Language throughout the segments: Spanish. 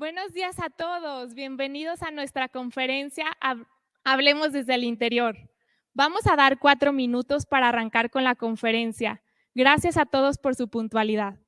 Buenos días a todos, bienvenidos a nuestra conferencia Hablemos desde el interior. Vamos a dar 4 minutos para arrancar con la conferencia. Gracias a todos por su puntualidad.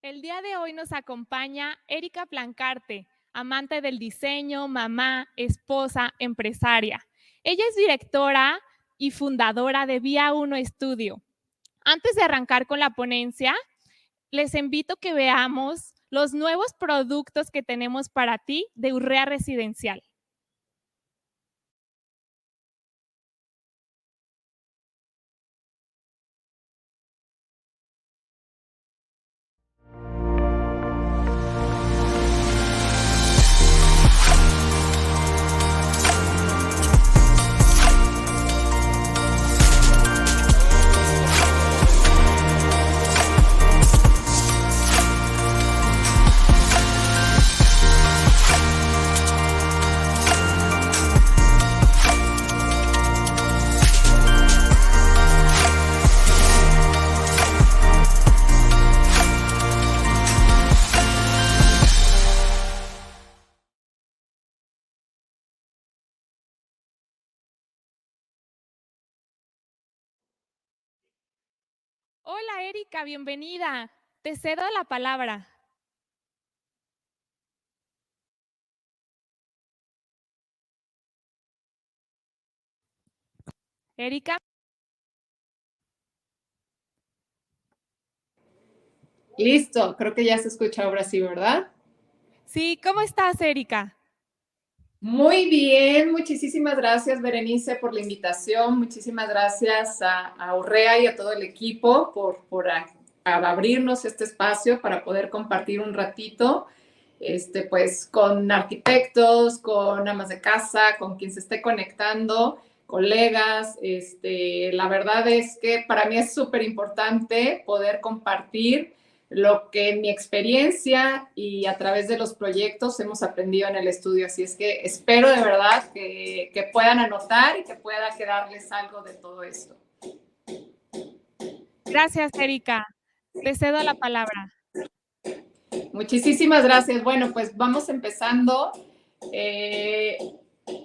El día de hoy nos acompaña Erika Plancarte, amante del diseño, mamá, esposa, empresaria. Ella es directora y fundadora de Vía Uno Estudio. Antes de arrancar con la ponencia, les invito a que veamos los nuevos productos que tenemos para ti de Urrea Residencial. Hola Erika, bienvenida. Te cedo la palabra. Erika. Listo, creo que ya se escucha ahora sí, ¿verdad? Sí, ¿cómo estás, Erika? Muy bien, muchísimas gracias, Berenice, por la invitación. Muchísimas gracias a Urrea y a todo el equipo por abrirnos este espacio para poder compartir un ratito, pues, con arquitectos, con amas de casa, con quien se esté conectando, colegas. La verdad es que para mí es súper importante poder compartir lo que en mi experiencia y a través de los proyectos hemos aprendido en el estudio. Así es que espero de verdad que puedan anotar y que pueda quedarles algo de todo esto. Gracias, Erika. Te cedo la palabra. Muchísimas gracias. Bueno, pues vamos empezando. Eh,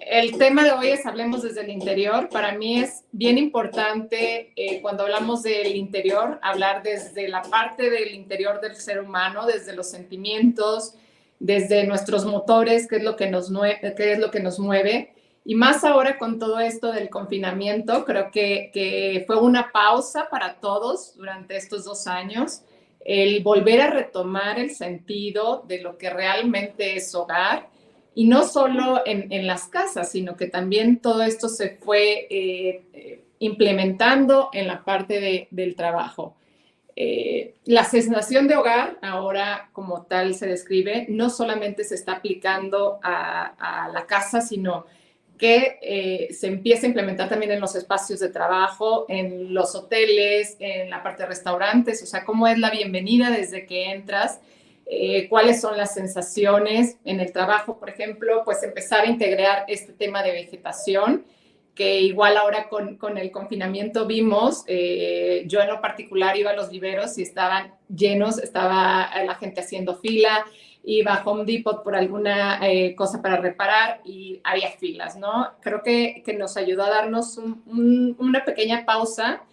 el tema de hoy es Hablemos desde el interior. Para mí es bien importante cuando hablamos del interior, hablar desde la parte del interior del ser humano, desde los sentimientos, desde nuestros motores, qué es lo que nos mueve. Y más ahora con todo esto del confinamiento, creo que fue una pausa para todos durante estos 2 años, el volver a retomar el sentido de lo que realmente es hogar, y no solo en las casas, sino que también todo esto se fue implementando en la parte del trabajo. La sensación de hogar, ahora como tal se describe, no solamente se está aplicando a la casa, sino que se empieza a implementar también en los espacios de trabajo, en los hoteles, en la parte de restaurantes. O sea, cómo es la bienvenida desde que entras, cuáles son las sensaciones en el trabajo, por ejemplo, pues empezar a integrar este tema de vegetación, que igual ahora con el confinamiento vimos. Yo en lo particular iba a los viveros y estaban llenos, estaba la gente haciendo fila, iba a Home Depot por alguna cosa para reparar y había filas, ¿no? Creo que nos ayudó a darnos una pequeña pausa,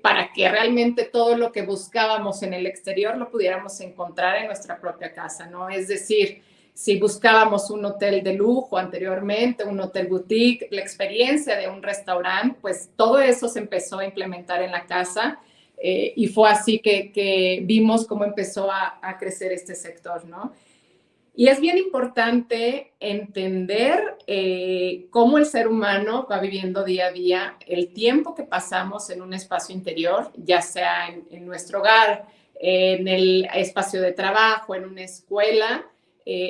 para que realmente todo lo que buscábamos en el exterior lo pudiéramos encontrar en nuestra propia casa, ¿no? Es decir, si buscábamos un hotel de lujo anteriormente, un hotel boutique, la experiencia de un restaurante, pues todo eso se empezó a implementar en la casa. Y fue así que vimos cómo empezó a crecer este sector, ¿no? Y es bien importante entender cómo el ser humano va viviendo día a día el tiempo que pasamos en un espacio interior, ya sea en nuestro hogar, en el espacio de trabajo, en una escuela.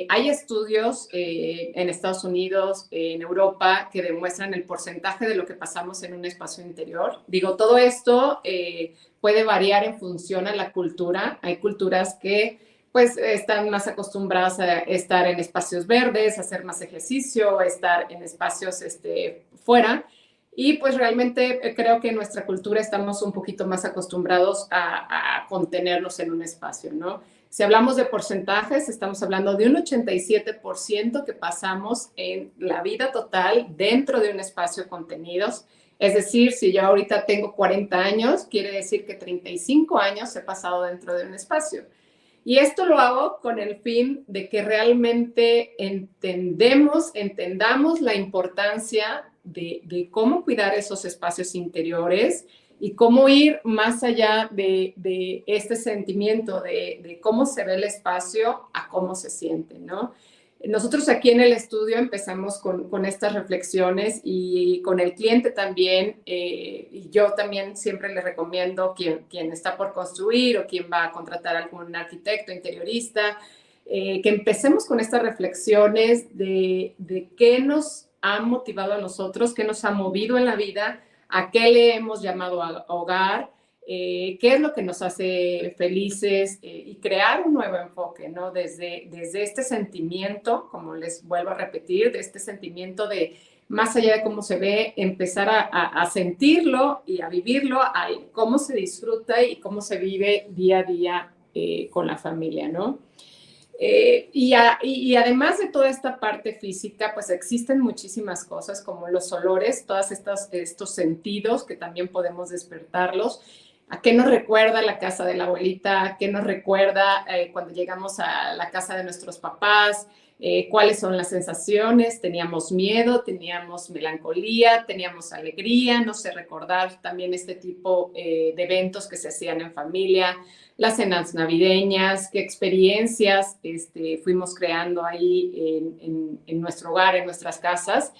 Hay estudios en Estados Unidos, en Europa, que demuestran el porcentaje de lo que pasamos en un espacio interior. Digo, todo esto puede variar en función a la cultura. Hay culturas que pues están más acostumbradas a estar en espacios verdes, a hacer más ejercicio, a estar en espacios fuera. Y pues realmente creo que en nuestra cultura estamos un poquito más acostumbrados a contenernos en un espacio, ¿no? Si hablamos de porcentajes, estamos hablando de un 87% que pasamos en la vida total dentro de un espacio contenidos. Es decir, si yo ahorita tengo 40 años, quiere decir que 35 años he pasado dentro de un espacio. Y esto lo hago con el fin de que realmente entendamos la importancia de cómo cuidar esos espacios interiores y cómo ir más allá de este sentimiento de cómo se ve el espacio a cómo se siente, ¿no? Nosotros aquí en el estudio empezamos con estas reflexiones y con el cliente también. Y yo también siempre le recomiendo quien está por construir o quien va a contratar a algún arquitecto interiorista, que empecemos con estas reflexiones de qué nos ha motivado a nosotros, qué nos ha movido en la vida, a qué le hemos llamado hogar, qué es lo que nos hace felices, y crear un nuevo enfoque, ¿no? Desde este sentimiento, como les vuelvo a repetir, de este sentimiento de más allá de cómo se ve, empezar a sentirlo y a vivirlo, a cómo se disfruta y cómo se vive día a día con la familia, ¿no? Y además de toda esta parte física, pues existen muchísimas cosas como los olores, todos estos sentidos que también podemos despertarlos. ¿A qué nos recuerda la casa de la abuelita? ¿A qué nos recuerda cuando llegamos a la casa de nuestros papás? cuáles son las sensaciones, teníamos miedo, teníamos melancolía, teníamos alegría, no sé, recordar también este tipo de eventos que se hacían en familia, las cenas navideñas, qué experiencias fuimos creando ahí en nuestro hogar, en nuestras casas,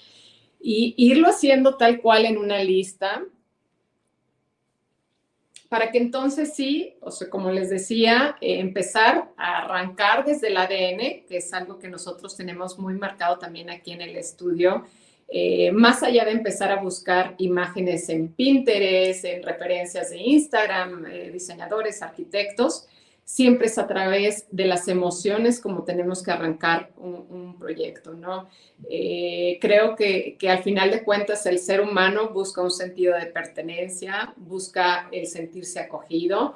y irlo haciendo tal cual en una lista, para que entonces sí, o sea, como les decía, empezar a arrancar desde el ADN, que es algo que nosotros tenemos muy marcado también aquí en el estudio, más allá de empezar a buscar imágenes en Pinterest, en referencias de Instagram, diseñadores, arquitectos, siempre es a través de las emociones como tenemos que arrancar un proyecto, ¿no? Creo que al final de cuentas el ser humano busca un sentido de pertenencia, busca el sentirse acogido.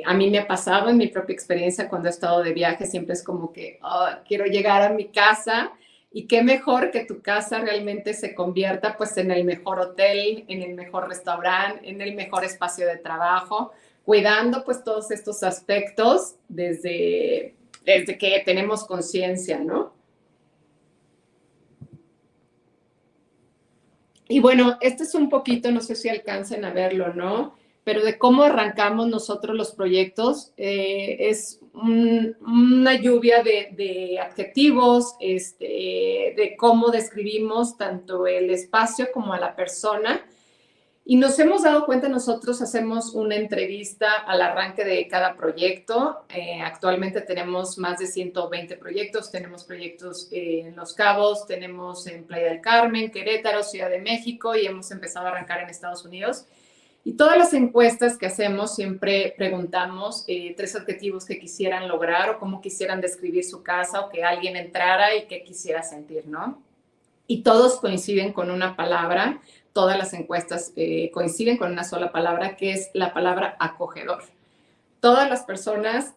A mí me ha pasado en mi propia experiencia cuando he estado de viaje, siempre es como que quiero llegar a mi casa, y qué mejor que tu casa realmente se convierta pues en el mejor hotel, en el mejor restaurante, en el mejor espacio de trabajo, cuidando pues todos estos aspectos desde que tenemos conciencia, ¿no? Y bueno, este es un poquito, no sé si alcancen a verlo, ¿no? Pero de cómo arrancamos nosotros los proyectos, es una lluvia de adjetivos, de cómo describimos tanto el espacio como a la persona. Y nos hemos dado cuenta, nosotros hacemos una entrevista al arranque de cada proyecto. Actualmente tenemos más de 120 proyectos. Tenemos proyectos en Los Cabos, tenemos en Playa del Carmen, Querétaro, Ciudad de México, y hemos empezado a arrancar en Estados Unidos. Y todas las encuestas que hacemos siempre preguntamos 3 objetivos que quisieran lograr o cómo quisieran describir su casa, o que alguien entrara y qué quisiera sentir, ¿no? Y todos coinciden con una palabra. Todas las encuestas coinciden con una sola palabra, que es la palabra acogedor. Todas las personas,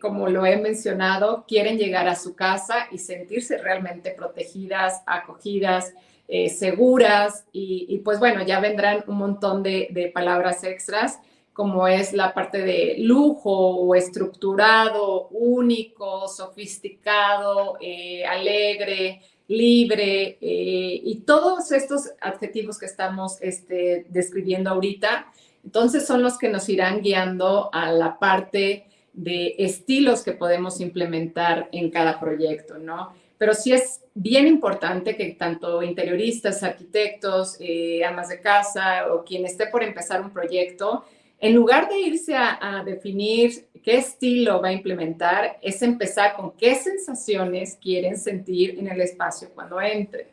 como lo he mencionado, quieren llegar a su casa y sentirse realmente protegidas, acogidas, seguras, y pues bueno, ya vendrán un montón de palabras extras, como es la parte de lujo o estructurado, único, sofisticado, alegre, libre, y todos estos adjetivos que estamos describiendo ahorita. Entonces son los que nos irán guiando a la parte de estilos que podemos implementar en cada proyecto, ¿no? Pero sí es bien importante que tanto interioristas, arquitectos, amas de casa o quien esté por empezar un proyecto, en lugar de irse a definir qué estilo va a implementar, es empezar con qué sensaciones quieren sentir en el espacio cuando entre.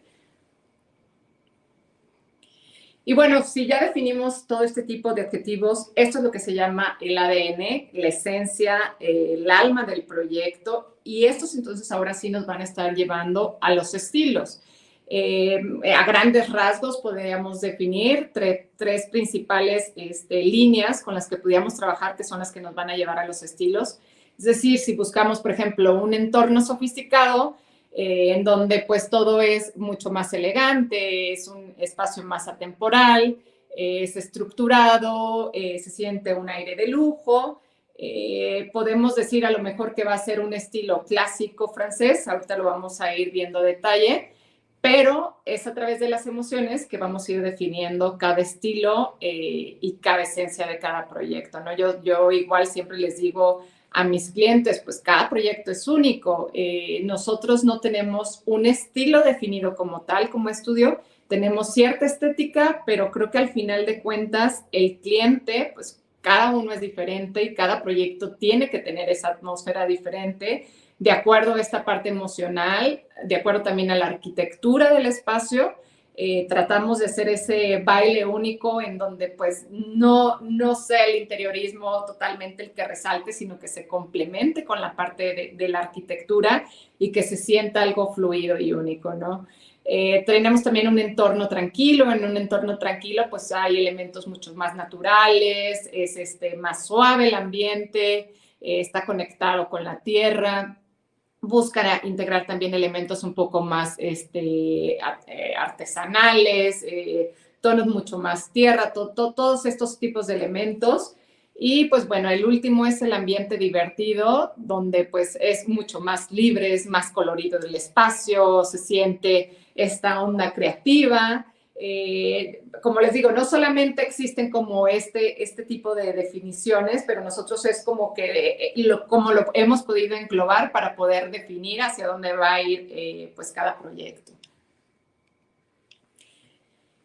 Y bueno, si ya definimos todo este tipo de adjetivos, esto es lo que se llama el ADN, la esencia, el alma del proyecto, y estos entonces ahora sí nos van a estar llevando a los estilos. A grandes rasgos podríamos definir tres principales líneas con las que podríamos trabajar, que son las que nos van a llevar a los estilos. Es decir, si buscamos, por ejemplo, un entorno sofisticado, en donde pues todo es mucho más elegante, es un espacio más atemporal, es estructurado, se siente un aire de lujo. Podemos decir a lo mejor que va a ser un estilo clásico francés, ahorita lo vamos a ir viendo a detalle, pero es a través de las emociones que vamos a ir definiendo cada estilo y cada esencia de cada proyecto, ¿no? Yo igual siempre les digo a mis clientes, pues cada proyecto es único. Nosotros no tenemos un estilo definido como tal, como estudio, tenemos cierta estética, pero creo que al final de cuentas el cliente, pues cada uno es diferente y cada proyecto tiene que tener esa atmósfera diferente, de acuerdo a esta parte emocional, de acuerdo también a la arquitectura del espacio. Tratamos de hacer ese baile único en donde pues no sea el interiorismo totalmente el que resalte, sino que se complemente con la parte de la arquitectura y que se sienta algo fluido y único, ¿no? Tenemos también un entorno tranquilo. En un entorno tranquilo pues hay elementos mucho más naturales, es más suave el ambiente, está conectado con la tierra. Busca integrar también elementos un poco más artesanales, tonos mucho más tierra, todos estos tipos de elementos. Y pues bueno, el último es el ambiente divertido, donde pues es mucho más libre, es más colorido el espacio, se siente esta onda creativa. Como les digo, no solamente existen como este tipo de definiciones, pero nosotros es como que como lo hemos podido englobar para poder definir hacia dónde va a ir pues cada proyecto.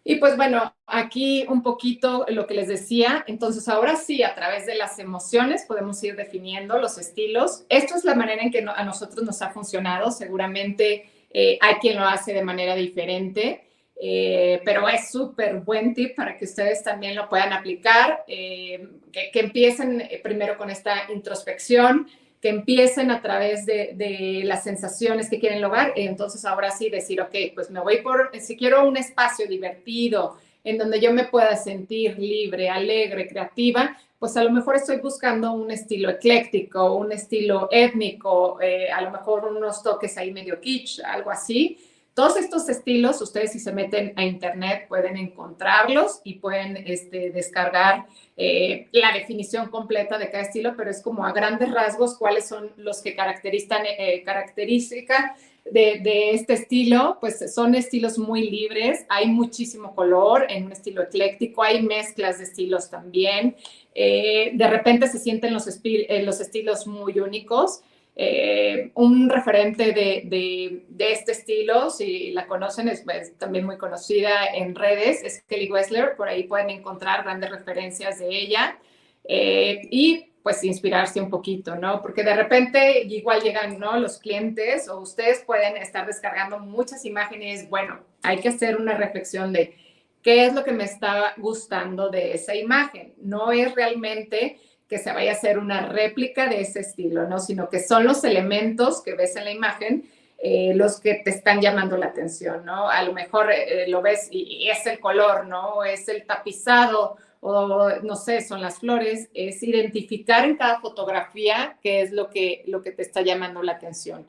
Y pues bueno, aquí un poquito lo que les decía. Entonces ahora sí, a través de las emociones podemos ir definiendo los estilos. Esto es la manera en que a nosotros nos ha funcionado. Seguramente hay quien lo hace de manera diferente, pero es súper buen tip para que ustedes también lo puedan aplicar, que empiecen primero con esta introspección, que empiecen a través de las sensaciones que quieren lograr. Entonces ahora sí decir, ok, pues me voy si quiero un espacio divertido, en donde yo me pueda sentir libre, alegre, creativa, pues a lo mejor estoy buscando un estilo ecléctico, un estilo étnico, a lo mejor unos toques ahí medio kitsch, algo así. Todos estos estilos, ustedes si se meten a internet pueden encontrarlos y pueden descargar la definición completa de cada estilo, pero es como a grandes rasgos cuáles son los que caracterizan de este estilo. Pues son estilos muy libres, hay muchísimo color en un estilo ecléctico, hay mezclas de estilos también. De repente se sienten los estilos muy únicos. Un referente de este estilo, si la conocen, es también muy conocida en redes, es Kelly Wessler. Por ahí pueden encontrar grandes referencias de ella y pues inspirarse un poquito, ¿no? Porque de repente igual llegan, ¿no?, los clientes o ustedes pueden estar descargando muchas imágenes. Bueno, hay que hacer una reflexión de qué es lo que me está gustando de esa imagen. No es realmente que se vaya a hacer una réplica de ese estilo, ¿no? Sino que son los elementos que ves en la imagen los que te están llamando la atención, ¿no? A lo mejor lo ves y es el color, ¿no? Es el tapizado o no sé, son las flores. Es identificar en cada fotografía qué es lo que te está llamando la atención.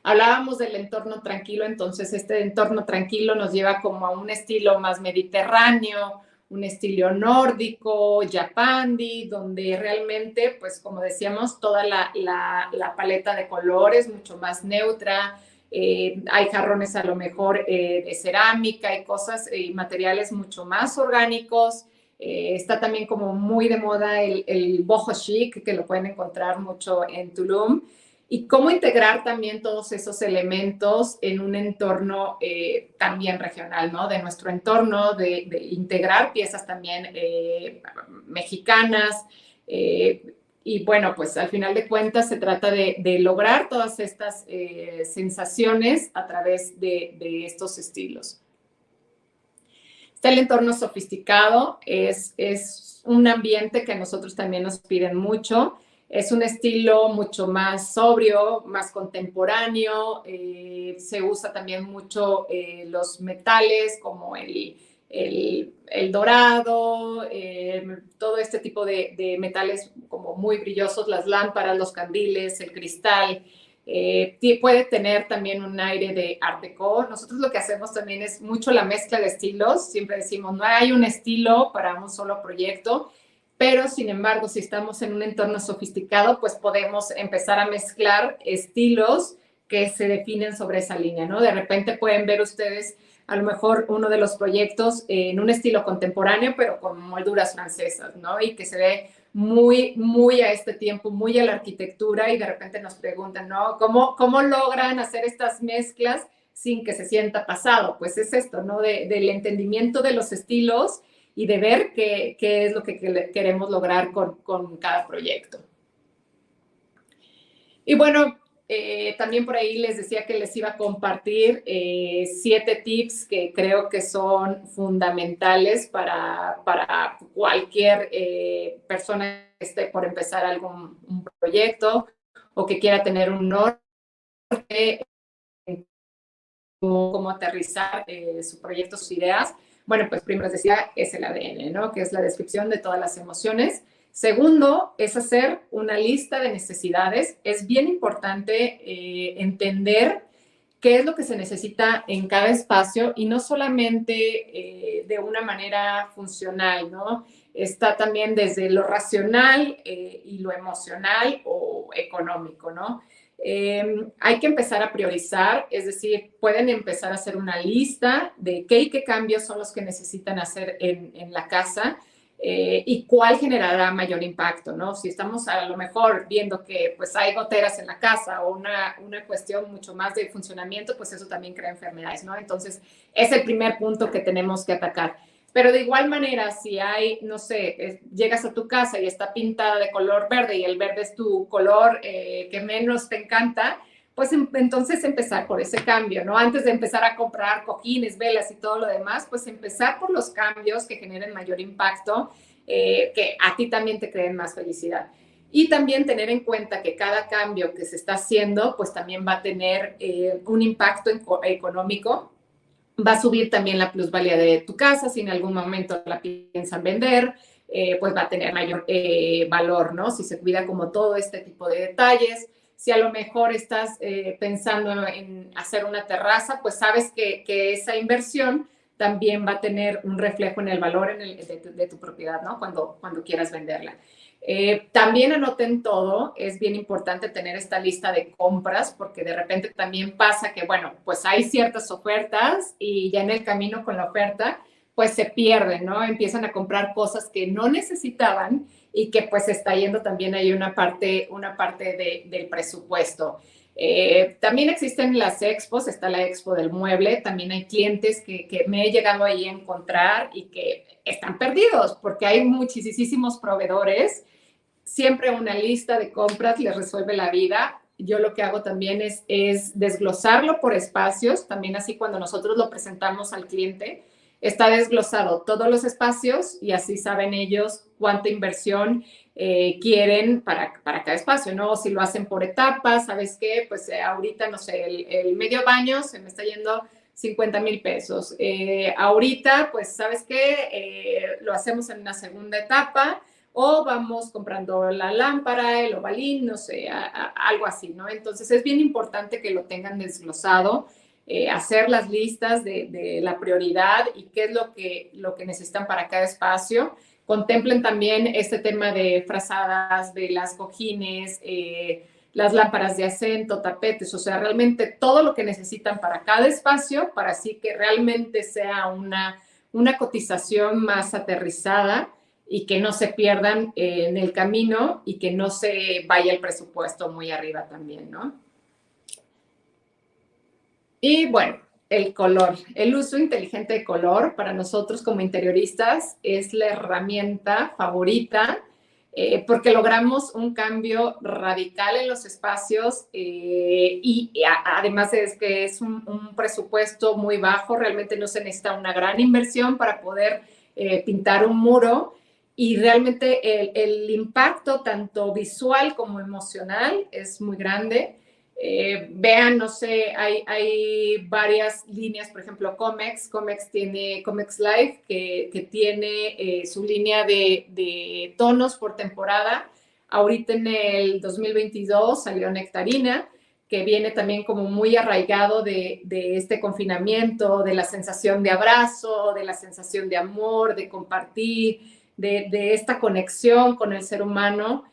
Hablábamos del entorno tranquilo, entonces este entorno tranquilo nos lleva como a un estilo más mediterráneo, un estilo nórdico, japandi, donde realmente, pues como decíamos, toda la paleta de colores mucho más neutra. Hay jarrones a lo mejor de cerámica y cosas y materiales mucho más orgánicos. Está también como muy de moda el boho chic, que lo pueden encontrar mucho en Tulum. Y cómo integrar también todos esos elementos en un entorno también regional, ¿no? De nuestro entorno, de integrar piezas también mexicanas. Y bueno, pues al final de cuentas se trata de lograr todas estas sensaciones a través de estos estilos. Está el entorno sofisticado, es un ambiente que a nosotros también nos piden mucho. Es un estilo mucho más sobrio, más contemporáneo. Se usa también mucho los metales como el dorado, todo este tipo de metales como muy brillosos, las lámparas, los candiles, el cristal. Puede tener también un aire de art déco. Nosotros lo que hacemos también es mucho la mezcla de estilos. Siempre decimos, no hay un estilo para un solo proyecto, pero sin embargo, si estamos en un entorno sofisticado, pues podemos empezar a mezclar estilos que se definen sobre esa línea, ¿no? De repente pueden ver ustedes a lo mejor uno de los proyectos en un estilo contemporáneo, pero con molduras francesas, ¿no? Y que se ve muy a este tiempo, muy a la arquitectura, y de repente nos preguntan, ¿no? ¿Cómo logran hacer estas mezclas sin que se sienta pasado? Pues es esto, ¿no? Del entendimiento de los estilos y de ver qué es lo que queremos lograr con cada proyecto. Y bueno, también por ahí les decía que les iba a compartir 7 tips que creo que son fundamentales para cualquier persona que esté por empezar un proyecto o que quiera tener un norte en cómo aterrizar su proyecto, sus ideas. Bueno, pues primero les decía, es el ADN, ¿no? Que es la descripción de todas las emociones. Segundo, es hacer una lista de necesidades. Es bien importante entender qué es lo que se necesita en cada espacio y no solamente de una manera funcional, ¿no? está también desde lo racional y lo emocional o económico, ¿no? Hay que empezar a priorizar, es decir, pueden empezar a hacer una lista de qué y qué cambios son los que necesitan hacer en la casa y cuál generará mayor impacto, ¿no? Si estamos a lo mejor viendo que pues hay goteras en la casa o una cuestión mucho más de funcionamiento, pues eso también crea enfermedades, ¿no? Entonces, es el primer punto que tenemos que atacar. Pero de igual manera, si hay, no sé, llegas a tu casa y está pintada de color verde y el verde es tu color que menos te encanta, pues entonces empezar por ese cambio, ¿no? Antes de empezar a comprar cojines, velas y todo lo demás, pues empezar por los cambios que generen mayor impacto, que a ti también te creen más felicidad. Y también tener en cuenta que cada cambio que se está haciendo, pues también va a tener un impacto económico, va a subir también la plusvalía de tu casa, si en algún momento la piensan vender, pues va a tener mayor valor, ¿no? Si se cuida como todo este tipo de detalles. Si a lo mejor estás pensando en hacer una terraza, pues sabes que esa inversión también va a tener un reflejo en el valor de tu propiedad, ¿no? Cuando quieras venderla. También anoten todo, es bien importante tener esta lista de compras porque de repente también pasa que, bueno, pues hay ciertas ofertas y ya en el camino con la oferta, pues se pierden, ¿no? Empiezan a comprar cosas que no necesitaban y que pues está yendo también ahí una parte del presupuesto. También existen las expos, está la expo del mueble, también hay clientes que me he llegado ahí a encontrar y que están perdidos porque hay muchísimos proveedores. Siempre una lista de compras les resuelve la vida. Yo lo que hago también es desglosarlo por espacios, también así cuando nosotros lo presentamos al cliente, está desglosado todos los espacios y así saben ellos cuánta inversión quieren para cada espacio, ¿no? O si lo hacen por etapas, ¿sabes qué? Pues ahorita, no sé, el medio baño se me está yendo 50,000 pesos. Ahorita, pues, ¿sabes qué? Lo hacemos en una segunda etapa o vamos comprando la lámpara, el ovalín, no sé, algo así, ¿no? Entonces es bien importante que lo tengan desglosado, hacer las listas de la prioridad y qué es lo que necesitan para cada espacio. Contemplen también este tema de frazadas, velas, cojines, las lámparas de acento, tapetes, o sea, realmente todo lo que necesitan para cada espacio, para así que realmente sea una cotización más aterrizada y que no se pierdan en el camino y que no se vaya el presupuesto muy arriba también, ¿no? Y bueno, el color, el uso inteligente de color para nosotros como interioristas es la herramienta favorita porque logramos un cambio radical en los espacios además es que es un presupuesto muy bajo, realmente no se necesita una gran inversión para poder pintar un muro y realmente el impacto tanto visual como emocional es muy grande. Vean, no sé, hay varias líneas, por ejemplo, Comex tiene Comex Life, que tiene su línea de tonos por temporada. Ahorita en el 2022 salió Nectarina, que viene también como muy arraigado de este confinamiento, de la sensación de abrazo, de la sensación de amor, de compartir, de esta conexión con el ser humano.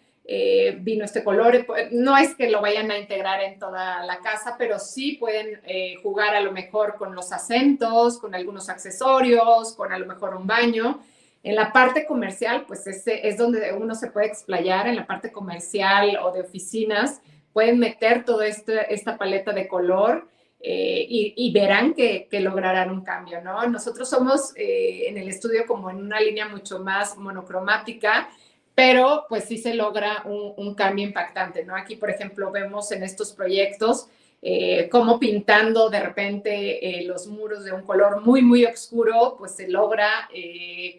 Vino este color. No es que lo vayan a integrar en toda la casa, pero sí pueden jugar a lo mejor con los acentos, con algunos accesorios, con a lo mejor un baño. En la parte comercial, pues es donde uno se puede explayar, en la parte comercial o de oficinas, pueden meter toda esta paleta de color y verán que lograrán un cambio, ¿no? Nosotros somos en el estudio como en una línea mucho más monocromática, pero pues sí se logra un cambio impactante, ¿no? Aquí, por ejemplo, vemos en estos proyectos cómo pintando de repente los muros de un color muy oscuro, pues se logra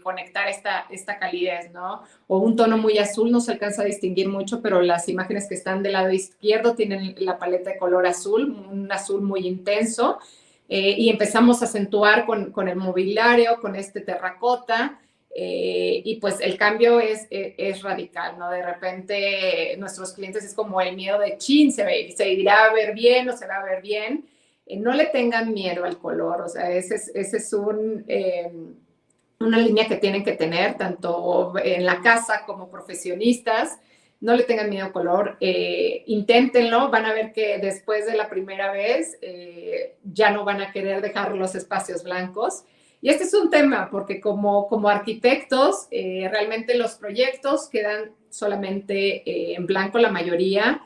conectar esta calidez, ¿no? O un tono muy azul, no se alcanza a distinguir mucho, pero las imágenes que están del lado izquierdo tienen la paleta de color azul, un azul muy intenso, y empezamos a acentuar con el mobiliario, con este terracota, y pues el cambio es radical, ¿no? De repente nuestros clientes es como el miedo de chin, se irá a ver bien o se va a ver bien. No le tengan miedo al color, o sea, ese es una línea que tienen que tener, tanto en la casa como profesionistas. No le tengan miedo al color, inténtenlo, van a ver que después de la primera vez ya no van a querer dejar los espacios blancos. Y este es un tema, porque como arquitectos, realmente los proyectos quedan solamente en blanco la mayoría,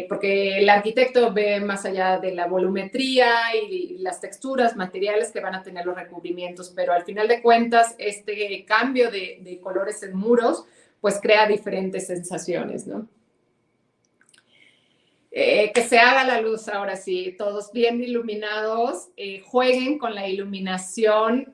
porque el arquitecto ve más allá de la volumetría y las texturas, materiales que van a tener los recubrimientos, pero al final de cuentas, este cambio de colores en muros, pues crea diferentes sensaciones, ¿no? Que se haga la luz ahora sí, todos bien iluminados, jueguen con la iluminación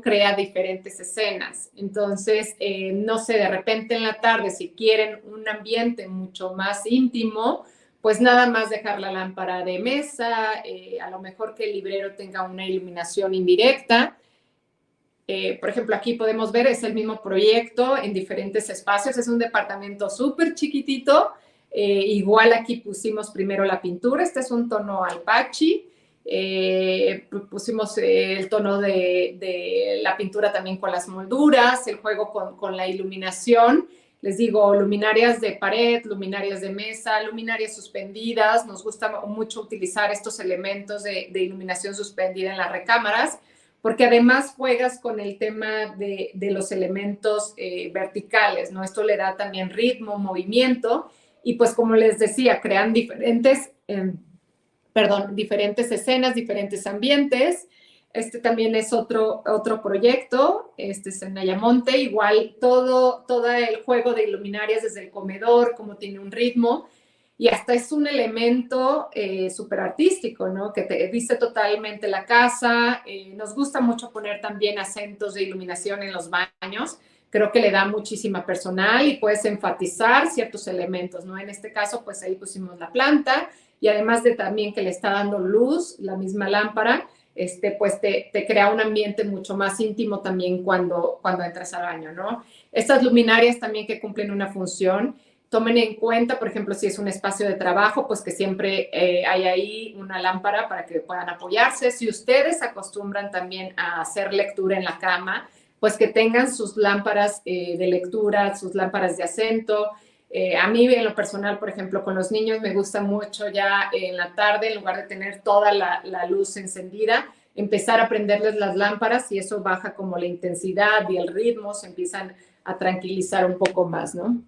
crea diferentes escenas, entonces, no sé, de repente en la tarde, si quieren un ambiente mucho más íntimo, pues nada más dejar la lámpara de mesa, a lo mejor que el librero tenga una iluminación indirecta. Por ejemplo, aquí podemos ver, es el mismo proyecto en diferentes espacios, es un departamento súper chiquitito, igual aquí pusimos primero la pintura, este es un tono alpachi, pusimos el tono de la pintura también con las molduras, el juego con la iluminación, les digo, luminarias de pared, luminarias de mesa, luminarias suspendidas, nos gusta mucho utilizar estos elementos de iluminación suspendida en las recámaras, porque además juegas con el tema de los elementos verticales, ¿no? Esto le da también ritmo, movimiento, y pues como les decía, crean diferentes escenas, diferentes ambientes. Este también es otro proyecto, este es en Ayamonte, igual todo el juego de luminarias desde el comedor, como tiene un ritmo, y hasta es un elemento súper artístico, ¿no? Que te viste totalmente la casa. Nos gusta mucho poner también acentos de iluminación en los baños. Creo que le da muchísima personal y puedes enfatizar ciertos elementos, ¿no? En este caso, pues ahí pusimos la planta y además de también que le está dando luz, la misma lámpara, pues te crea un ambiente mucho más íntimo también cuando entras al baño, ¿no? Estas luminarias también que cumplen una función. Tomen en cuenta, por ejemplo, si es un espacio de trabajo, pues que siempre hay ahí una lámpara para que puedan apoyarse. Si ustedes acostumbran también a hacer lectura en la cama, pues que tengan sus lámparas de lectura, sus lámparas de acento. A mí, en lo personal, por ejemplo, con los niños me gusta mucho ya en la tarde, en lugar de tener toda la luz encendida, empezar a prenderles las lámparas y eso baja como la intensidad y el ritmo, se empiezan a tranquilizar un poco más, ¿no?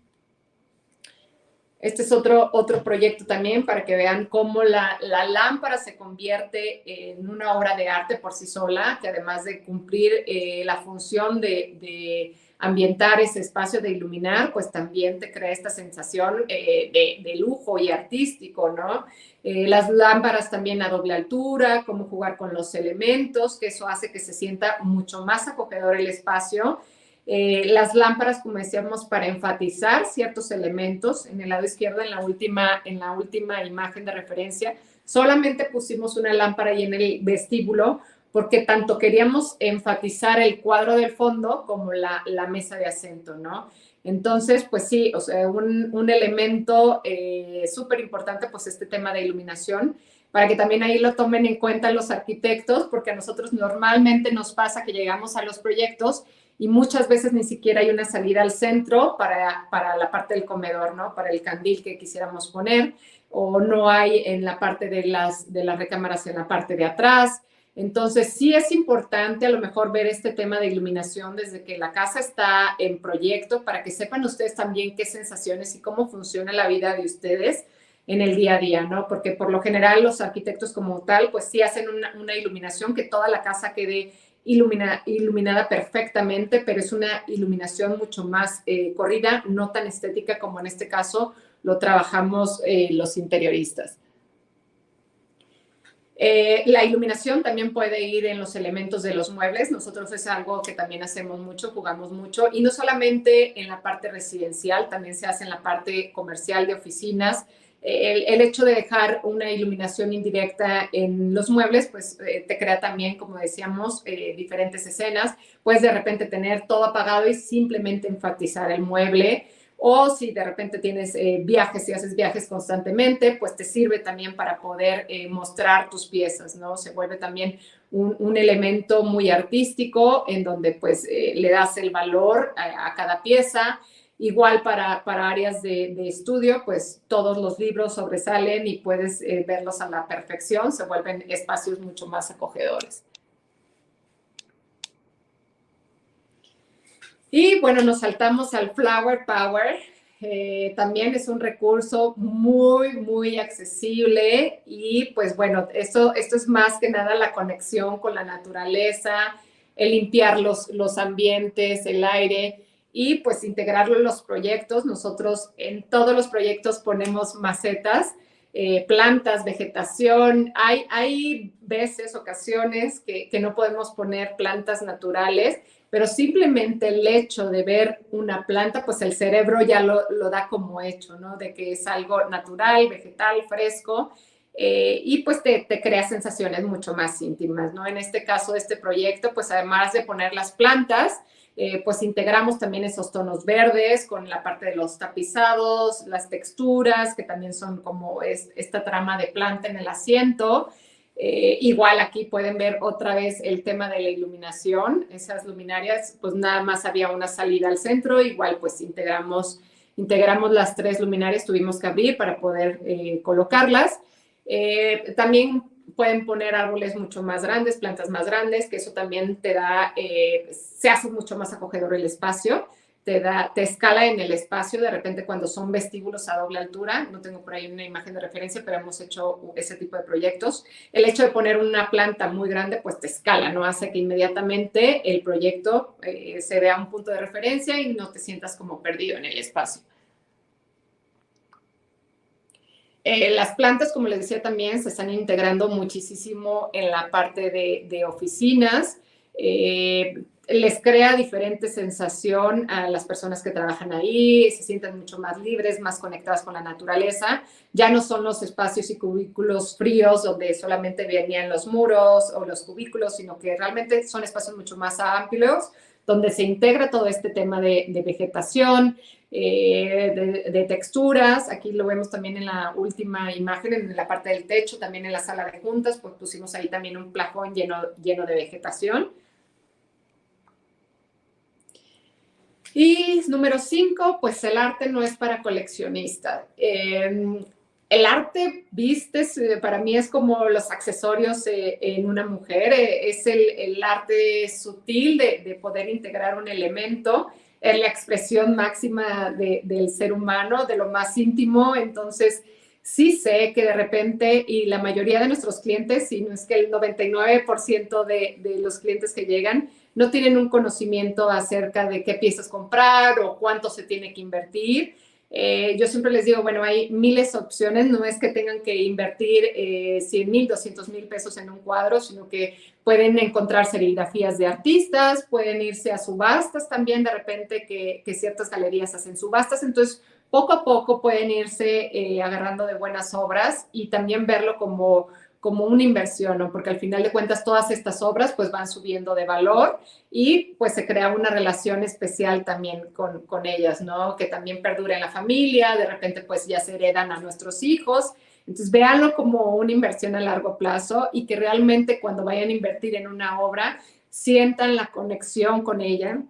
Este es otro proyecto también para que vean cómo la lámpara se convierte en una obra de arte por sí sola, que además de cumplir la función de ambientar ese espacio, de iluminar, pues también te crea esta sensación de lujo y artístico, ¿no? Las lámparas también a doble altura, cómo jugar con los elementos, que eso hace que se sienta mucho más acogedor el espacio. Las lámparas, como decíamos, para enfatizar ciertos elementos. En el lado izquierdo, en la última imagen de referencia, solamente pusimos una lámpara ahí en el vestíbulo porque tanto queríamos enfatizar el cuadro del fondo como la mesa de acento, ¿no? Entonces, pues sí, o sea, un elemento súper importante, pues este tema de iluminación, para que también ahí lo tomen en cuenta los arquitectos, porque a nosotros normalmente nos pasa que llegamos a los proyectos y muchas veces ni siquiera hay una salida al centro para la parte del comedor, ¿no? Para el candil que quisiéramos poner, o no hay en la parte de las recámaras en la parte de atrás. Entonces, sí es importante a lo mejor ver este tema de iluminación desde que la casa está en proyecto para que sepan ustedes también qué sensaciones y cómo funciona la vida de ustedes en el día a día, ¿no? Porque por lo general los arquitectos como tal, pues sí hacen una iluminación que toda la casa quede iluminada perfectamente, pero es una iluminación mucho más corrida, no tan estética como en este caso lo trabajamos los interioristas. La iluminación también puede ir en los elementos de los muebles. Nosotros es algo que también hacemos mucho, jugamos mucho, y no solamente en la parte residencial, también se hace en la parte comercial de oficinas. El hecho de dejar una iluminación indirecta en los muebles, pues te crea también, como decíamos, diferentes escenas. Puedes de repente tener todo apagado y simplemente enfatizar el mueble, o si de repente tienes viajes y haces viajes constantemente, pues te sirve también para poder mostrar tus piezas, ¿no? Se vuelve también un elemento muy artístico en donde pues le das el valor a cada pieza. Igual para áreas de estudio, pues todos los libros sobresalen y puedes verlos a la perfección, se vuelven espacios mucho más acogedores. Y bueno, nos saltamos al Flower Power. También es un recurso muy accesible y pues bueno, esto es más que nada la conexión con la naturaleza, el limpiar los ambientes, el aire y pues integrarlo en los proyectos. Nosotros en todos los proyectos ponemos macetas, plantas, vegetación. Hay veces, ocasiones que no podemos poner plantas naturales, pero simplemente el hecho de ver una planta, pues el cerebro ya lo da como hecho, ¿no? De que es algo natural, vegetal, fresco, y pues te crea sensaciones mucho más íntimas, ¿no? En este caso, este proyecto, pues además de poner las plantas, pues integramos también esos tonos verdes con la parte de los tapizados, las texturas, que también son como esta trama de planta en el asiento. Igual aquí pueden ver otra vez el tema de la iluminación. Esas luminarias, pues nada más había una salida al centro. Igual pues integramos las 3 luminarias, tuvimos que abrir para poder colocarlas. También pueden poner árboles mucho más grandes, plantas más grandes, que eso también te da, se hace mucho más acogedor el espacio. Te escala en el espacio, de repente cuando son vestíbulos a doble altura, no tengo por ahí una imagen de referencia, pero hemos hecho ese tipo de proyectos. El hecho de poner una planta muy grande, pues te escala, ¿no? Hace que inmediatamente el proyecto se vea un punto de referencia y no te sientas como perdido en el espacio. Las plantas, como les decía también, se están integrando muchísimo en la parte de oficinas. Les crea diferente sensación a las personas que trabajan ahí, se sienten mucho más libres, más conectadas con la naturaleza. Ya no son los espacios y cubículos fríos donde solamente venían los muros o los cubículos, sino que realmente son espacios mucho más amplios, donde se integra todo este tema de vegetación, de texturas. Aquí lo vemos también en la última imagen, en la parte del techo, también en la sala de juntas, pues pusimos ahí también un plafón lleno de vegetación. Y número 5, pues el arte no es para coleccionistas. El arte, vistes, para mí es como los accesorios en una mujer, es el arte sutil de poder integrar un elemento, es la expresión máxima del ser humano, de lo más íntimo. Entonces, sí sé que de repente, y la mayoría de nuestros clientes, si no es que el 99% de los clientes que llegan, no tienen un conocimiento acerca de qué piezas comprar o cuánto se tiene que invertir. Yo siempre les digo, bueno, hay miles de opciones, no es que tengan que invertir 100,000, 200,000 pesos en un cuadro, sino que pueden encontrar serigrafías de artistas, pueden irse a subastas también, de repente que ciertas galerías hacen subastas. Entonces, poco a poco pueden irse agarrando de buenas obras y también verlo como una inversión, ¿no? Porque al final de cuentas todas estas obras pues van subiendo de valor y pues se crea una relación especial también con ellas, ¿no? Que también perdura en la familia, de repente pues ya se heredan a nuestros hijos. Entonces véanlo como una inversión a largo plazo y que realmente cuando vayan a invertir en una obra sientan la conexión con ella.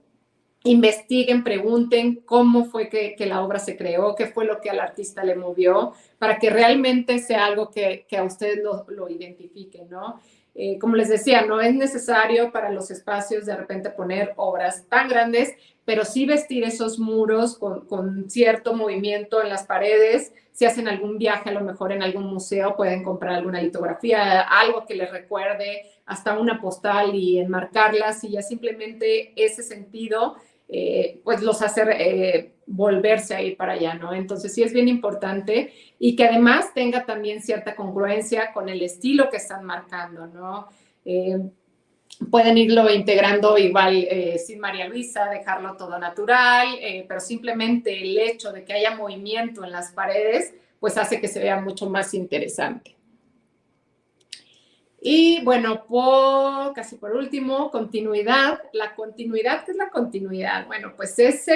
Investiguen, pregunten cómo fue que la obra se creó, qué fue lo que al artista le movió, para que realmente sea algo que a ustedes lo identifiquen, ¿no? Como les decía, no es necesario para los espacios de repente poner obras tan grandes, pero sí vestir esos muros con cierto movimiento en las paredes. Si hacen algún viaje, a lo mejor en algún museo, pueden comprar alguna litografía, algo que les recuerde, hasta una postal y enmarcarlas, y ya simplemente ese sentido pues los hace volverse a ir para allá, ¿no? Entonces sí es bien importante y que además tenga también cierta congruencia con el estilo que están marcando, ¿no? Pueden irlo integrando igual sin María Luisa, dejarlo todo natural, pero simplemente el hecho de que haya movimiento en las paredes, pues hace que se vea mucho más interesante. Y bueno, casi por último, continuidad. La continuidad, ¿qué es la continuidad? Bueno, pues es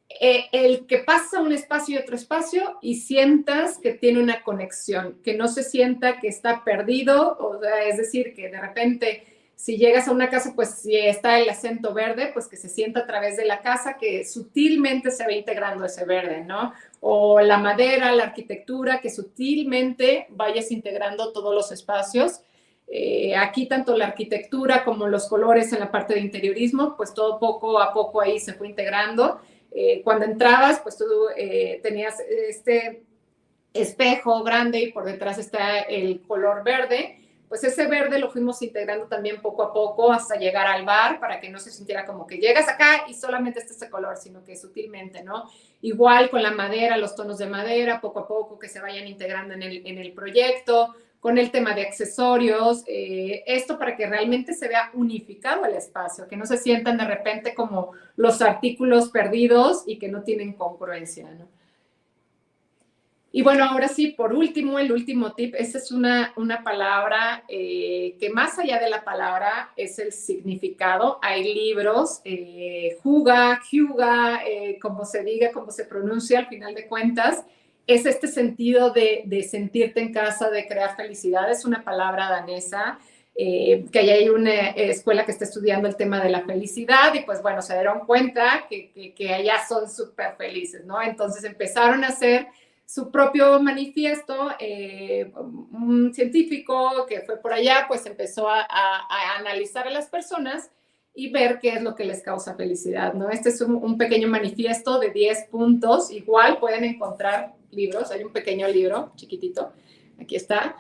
el que pasa un espacio y otro espacio y sientas que tiene una conexión, que no se sienta que está perdido, o sea, es decir, que de repente si llegas a una casa, pues si está el acento verde, pues que se sienta a través de la casa, que sutilmente se va integrando ese verde, ¿no? O la madera, la arquitectura, que sutilmente vayas integrando todos los espacios. Aquí tanto la arquitectura como los colores en la parte de interiorismo, pues todo poco a poco ahí se fue integrando. Cuando entrabas, pues tú tenías este espejo grande y por detrás está el color verde. Pues ese verde lo fuimos integrando también poco a poco hasta llegar al bar para que no se sintiera como que llegas acá y solamente está ese color, sino que sutilmente, ¿no? Igual con la madera, los tonos de madera, poco a poco que se vayan integrando en el proyecto, con el tema de accesorios, esto para que realmente se vea unificado el espacio, que no se sientan de repente como los artículos perdidos y que no tienen congruencia, ¿no? Y bueno, ahora sí, por último, el último tip, esta es una palabra que más allá de la palabra es el significado. Hay libros, juga, como se diga, como se pronuncia al final de cuentas, es este sentido de sentirte en casa, de crear felicidad. Es una palabra danesa, que hay una escuela que está estudiando el tema de la felicidad y pues bueno, se dieron cuenta que allá son súper felices, ¿no? Entonces empezaron a hacer su propio manifiesto. Un científico que fue por allá, pues empezó a analizar a las personas y ver qué es lo que les causa felicidad, ¿no? Este es un pequeño manifiesto de 10 puntos. Igual pueden encontrar libros, hay un pequeño libro chiquitito, aquí está.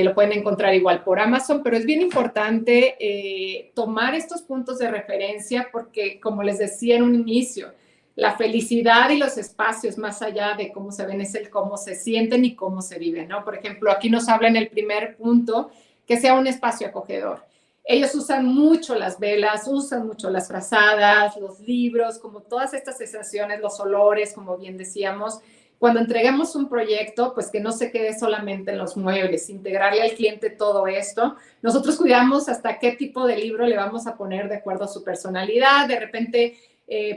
Lo pueden encontrar igual por Amazon, pero es bien importante tomar estos puntos de referencia porque, como les decía en un inicio, la felicidad y los espacios más allá de cómo se ven es el cómo se sienten y cómo se viven, ¿no? Por ejemplo, aquí nos habla en el primer punto que sea un espacio acogedor. Ellos usan mucho las velas, usan mucho las frazadas, los libros, como todas estas sensaciones, los olores, como bien decíamos. Cuando entregamos un proyecto, pues que no se quede solamente en los muebles, integrarle al cliente todo esto. Nosotros cuidamos hasta qué tipo de libro le vamos a poner de acuerdo a su personalidad. De repente,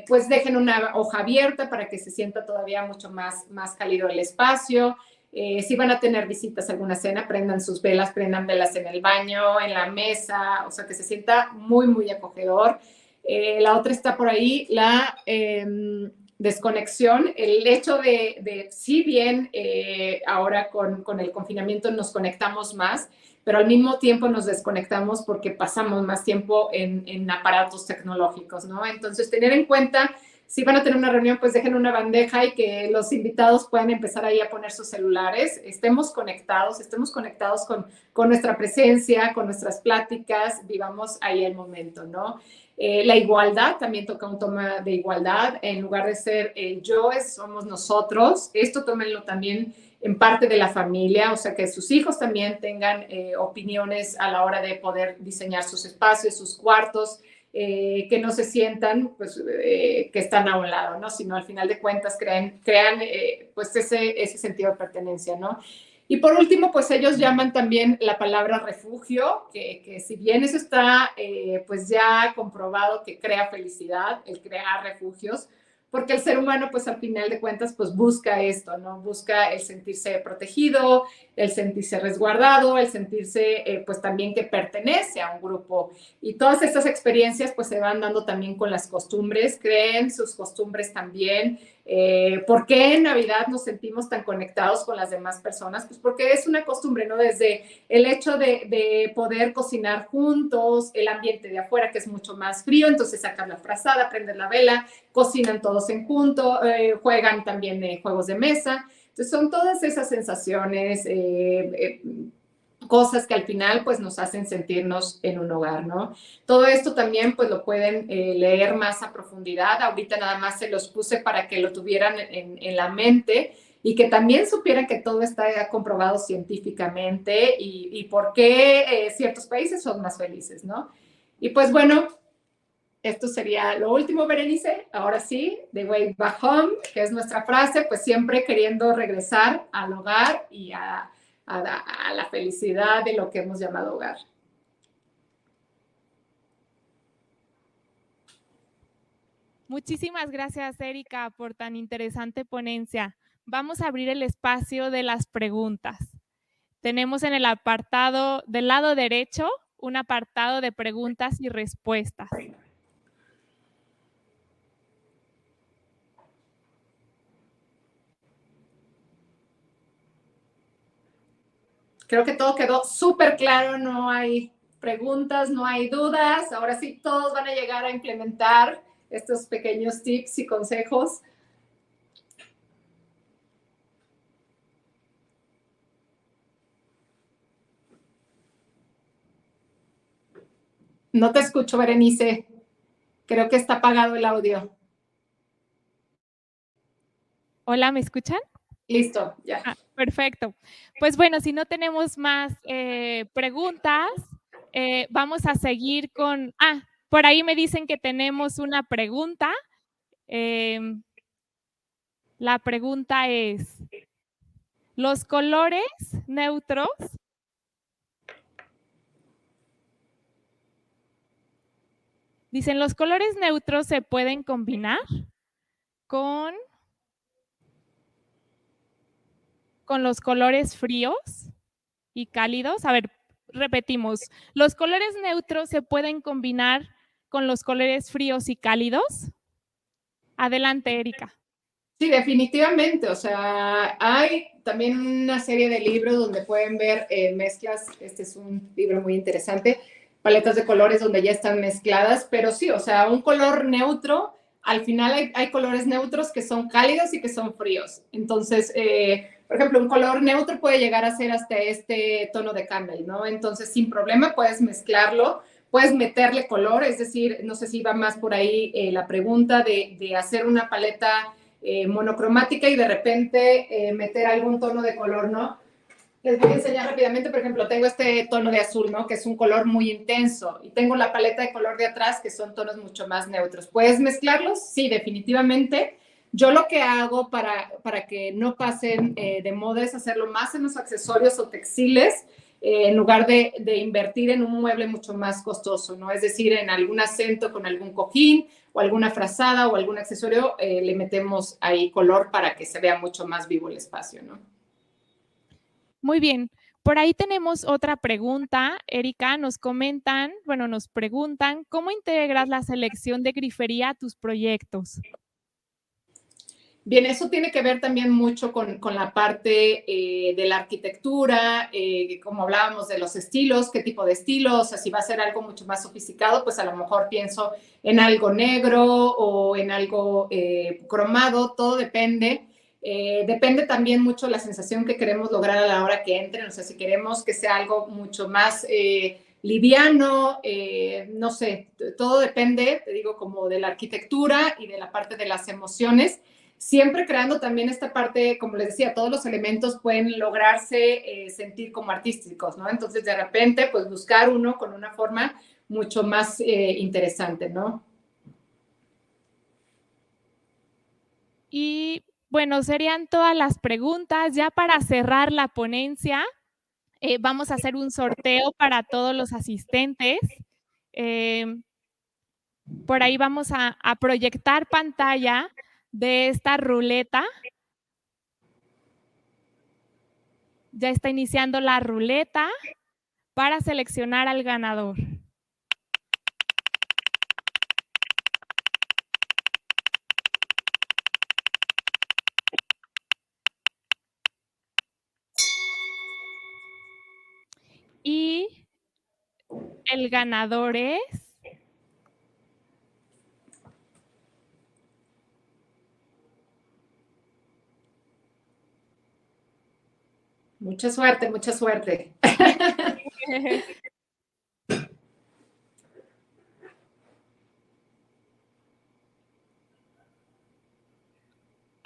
pues dejen una hoja abierta para que se sienta todavía mucho más cálido el espacio. Si van a tener visitas a alguna cena, prendan sus velas, prendan velas en el baño, en la mesa, o sea, que se sienta muy acogedor. La otra está por ahí, la desconexión, el hecho de si bien ahora con el confinamiento nos conectamos más, pero al mismo tiempo nos desconectamos porque pasamos más tiempo en aparatos tecnológicos, ¿no? Entonces, tener en cuenta, si van a tener una reunión, pues dejen una bandeja y que los invitados puedan empezar ahí a poner sus celulares, estemos conectados con nuestra presencia, con nuestras pláticas, vivamos ahí el momento, ¿no? La igualdad, también toca un tema de igualdad, en lugar de ser el yo, somos nosotros. Esto tómenlo también en parte de la familia, o sea, que sus hijos también tengan opiniones a la hora de poder diseñar sus espacios, sus cuartos, que no se sientan pues, que están a un lado, ¿no? Sino al final de cuentas crean pues ese sentido de pertenencia, ¿no? Y por último, pues ellos llaman también la palabra refugio, que si bien eso está pues ya comprobado que crea felicidad, el crear refugios, porque el ser humano pues al final de cuentas pues busca esto, ¿no? Busca el sentirse protegido, el sentirse resguardado, el sentirse pues también que pertenece a un grupo. Y todas estas experiencias pues se van dando también con las costumbres, creen sus costumbres también. ¿Por qué en Navidad nos sentimos tan conectados con las demás personas? Pues porque es una costumbre, ¿no? Desde el hecho de poder cocinar juntos, el ambiente de afuera que es mucho más frío, entonces sacan la frazada, prenden la vela, cocinan todos en junto, juegan también juegos de mesa. Entonces son todas esas sensaciones, cosas que al final pues nos hacen sentirnos en un hogar, ¿no? Todo esto también pues lo pueden leer más a profundidad. Ahorita nada más se los puse para que lo tuvieran en la mente y que también supieran que todo está comprobado científicamente y por qué ciertos países son más felices, ¿no? Y pues bueno, esto sería lo último, Berenice. Ahora sí, The Way Back Home, que es nuestra frase, pues siempre queriendo regresar al hogar y a la felicidad de lo que hemos llamado hogar. Muchísimas gracias, Erika, por tan interesante ponencia. Vamos a abrir el espacio de las preguntas. Tenemos en el apartado del lado derecho un apartado de preguntas y respuestas. Creo que todo quedó súper claro, no hay preguntas, no hay dudas. Ahora sí, todos van a llegar a implementar estos pequeños tips y consejos. No te escucho, Berenice. Creo que está apagado el audio. Hola, ¿me escuchan? Listo, ya. Perfecto. Pues bueno, si no tenemos más preguntas, vamos a seguir con... por ahí me dicen que tenemos una pregunta. La pregunta es, ¿los colores neutros dicen, los colores neutros se pueden combinar con los colores fríos y cálidos? A ver, repetimos, ¿los colores neutros se pueden combinar con los colores fríos y cálidos? Adelante, Erika. Sí, definitivamente. O sea, hay también una serie de libros donde pueden ver mezclas. Este es un libro muy interesante, paletas de colores donde ya están mezcladas, pero sí, o sea, un color neutro, al final hay colores neutros que son cálidos y que son fríos. Entonces, por ejemplo, un color neutro puede llegar a ser hasta este tono de camel, ¿no? Entonces, sin problema puedes mezclarlo, puedes meterle color, es decir, no sé si va más por ahí la pregunta de hacer una paleta monocromática y de repente meter algún tono de color, ¿no? Les voy a enseñar rápidamente, por ejemplo, tengo este tono de azul, ¿no? Que es un color muy intenso, y tengo la paleta de color de atrás, que son tonos mucho más neutros. ¿Puedes mezclarlos? Sí, definitivamente. Yo lo que hago para que no pasen de moda es hacerlo más en los accesorios o textiles, en lugar de invertir en un mueble mucho más costoso, ¿no? Es decir, en algún acento con algún cojín o alguna frazada o algún accesorio, le metemos ahí color para que se vea mucho más vivo el espacio, ¿no? Muy bien. Por ahí tenemos otra pregunta, Erika. Nos preguntan, ¿cómo integras la selección de grifería a tus proyectos? Bien, eso tiene que ver también mucho con la parte de la arquitectura, como hablábamos de los estilos, qué tipo de estilos, o sea, si va a ser algo mucho más sofisticado, pues a lo mejor pienso en algo negro o en algo cromado, todo depende. Depende también mucho la sensación que queremos lograr a la hora que entren, o sea, si queremos que sea algo mucho más liviano, no sé, todo depende, te digo, como de la arquitectura y de la parte de las emociones, siempre creando también esta parte, como les decía, todos los elementos pueden lograrse sentir como artísticos, ¿no? Entonces, de repente, pues buscar uno con una forma mucho más interesante, ¿no? Y bueno, serían todas las preguntas. Ya para cerrar la ponencia, vamos a hacer un sorteo para todos los asistentes. Por ahí vamos a proyectar pantalla de esta ruleta. Ya está iniciando la ruleta para seleccionar al ganador. Y el ganador es... Mucha suerte, mucha suerte.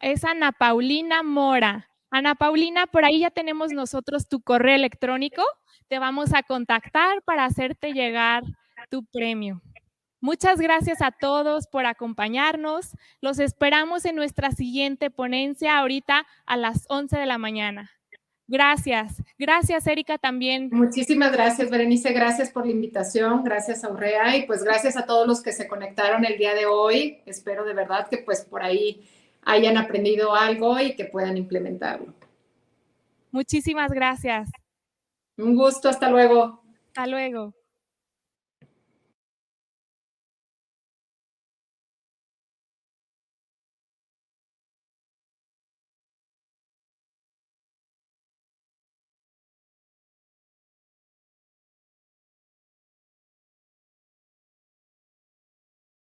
Es Ana Paulina Mora. Ana Paulina, por ahí ya tenemos nosotros tu correo electrónico. Te vamos a contactar para hacerte llegar tu premio. Muchas gracias a todos por acompañarnos. Los esperamos en nuestra siguiente ponencia ahorita a las 11 de la mañana. Gracias. Gracias, Erika, también. Muchísimas gracias, Berenice. Gracias por la invitación. Gracias a Urrea y pues gracias a todos los que se conectaron el día de hoy. Espero de verdad que pues por ahí hayan aprendido algo y que puedan implementarlo. Muchísimas gracias. Un gusto. Hasta luego. Hasta luego.